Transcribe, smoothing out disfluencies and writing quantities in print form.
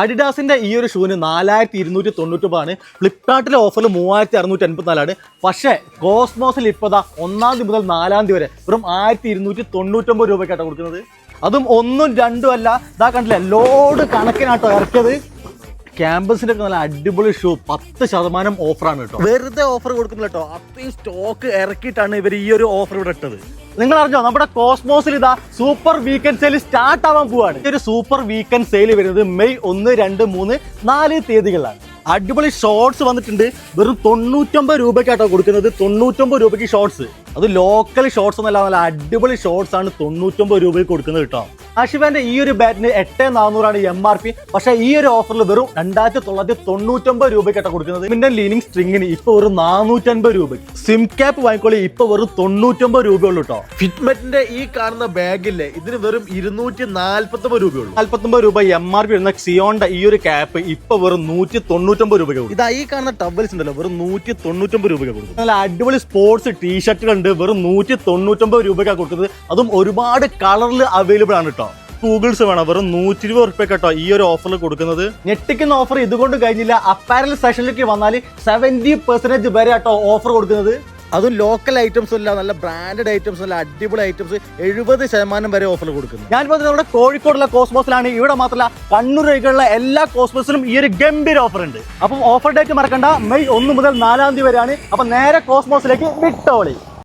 അഡിഡാസിന്റെ ഈ ഒരു ഷൂവിന് 4299 ഫ്ലിപ്കാർട്ടിലെ ഓഫറിൽ 3654. പക്ഷേ കോസ്മോസിൽ ഇപ്പതാ 1-ാം തീയതി മുതൽ 4-ാം തീയതി വരെ വെറും 1299 രൂപയ്ക്കാട്ടോ കൊടുക്കുന്നത്. അതും 1ഉം 2ഉം അല്ല, ഇതാ കണ്ടില്ലേ, ലോഡ് കണക്കിനാട്ടോ ഇറക്കിയത്. ക്യാമ്പസിന്റെ ഒക്കെ നല്ല അടിപൊളി ഷൂ 10% ഓഫറാണ് കേട്ടോ. വെറുതെ ഓഫർ കൊടുക്കുന്നില്ല കേട്ടോ, അത്രയും സ്റ്റോക്ക് ഇറക്കിയിട്ടാണ് ഇവർ ഈ ഒരു ഓഫർ ഇവിടെ ഇട്ടത്. നിങ്ങൾ അറിഞ്ഞോ, നമ്മുടെ കോസ്മോസിൽ ഇതാ സൂപ്പർ വീക്കെൻഡ് സെയിൽ സ്റ്റാർട്ട് ആവാൻ പോവാണ്. ഈ ഒരു സൂപ്പർ വീക്കെൻഡ് സെയിൽ വരുന്നത് മെയ് 1, 2, 3, 4 തീയതികളിലാണ്. അടിപൊളി ഷോർട്സ് വന്നിട്ടുണ്ട്. വെറും 99 രൂപയ്ക്കാട്ടോ കൊടുക്കുന്നത്. 99 രൂപയ്ക്ക് ഷോർട്സ്, അത് ലോക്കൽ ഷോർട്സ് ഒന്നല്ല, നല്ല അടിപൊളി ഷോർട്സ് ആണ് 99 രൂപയ്ക്ക് കൊടുക്കുന്നത് കേട്ടോ. ആഷിഫാന്റെ ഈ ഒരു ബാറ്റിന് 8400 MRP. പക്ഷേ ഈ ഒരു ഓഫറിൽ വെറും 2999 രൂപയ്ക്കാട്ടോ കൊടുക്കുന്നത്. ഇതിന്റെ ലീനിങ് സ്ട്രിങ്ങിന് ഇപ്പൊ വെറും 450 രൂപയ്ക്ക്. സിം ക്യാപ്പ് വാങ്ങിക്കോളി, ഇപ്പൊ വെറും 99 രൂപയുള്ളൂ കേട്ടോ. ഫിറ്റ്മെറ്റിന്റെ ഈ കാണുന്ന ബാഗില്ലേ, ഇതിന് വെറും 249 രൂപയുള്ളൂ. 49 രൂപ MRP വരുന്ന സിയോണിന്റെ ഈ ഒരു ക്യാപ്പ് ഇപ്പൊ വെറും 199 രൂപയ്ക്ക്. ഇതാ ഈ കാണുന്ന ടവൽസ് ഉണ്ടല്ലോ, വെറും 199 രൂപയ്ക്ക് കൊടുക്കും. നല്ല അടിപൊളി സ്പോർട്സ് ടീഷർട്ടുകൾ ഉണ്ട്, വെറും 199 രൂപയ്ക്കാണ് കൊടുക്കുന്നത്. അതും ഒരുപാട് കളറിൽ അവൈലബിൾ ആണ് കേട്ടോ. ഗൂഗിൾസ് വേണം, വെറും 120 രൂപയ്ക്കാട്ടോ ഈ ഒരു ഓഫറിൽ കൊടുക്കുന്നത്. ഞെട്ടിക്കുന്ന ഓഫർ ഇതുകൊണ്ട് കഴിഞ്ഞില്ല. അപ്പാരൽ സെഷനിലേക്ക് വന്നാൽ 70% വരെ ആട്ടോ ഓഫർ കൊടുക്കുന്നത്. അതും ലോക്കൽ ഐറ്റംസും അല്ല, നല്ല ബ്രാൻഡഡ് ഐറ്റംസും അല്ല, അടിപൊളി ഐറ്റംസ് 70% വരെ ഓഫർ കൊടുക്കുന്നു. ഞാനിപ്പോൾ നമ്മുടെ കോഴിക്കോടുള്ള കോസ്മോസിലാണ്. ഇവിടെ മാത്രമല്ല, കണ്ണൂർ ഒഴികെയുള്ള എല്ലാ കോസ്മോസിലും ഈ ഒരു ഗംഭീര ഓഫർ ഉണ്ട്. അപ്പം ഓഫർ ഡേറ്റ് മറക്കണ്ട, മെയ് 1 മുതൽ 4-ാം തീയതി വരെയാണ്. അപ്പം നേരെ കോസ്മോസിലേക്ക് വിട്ടോളി.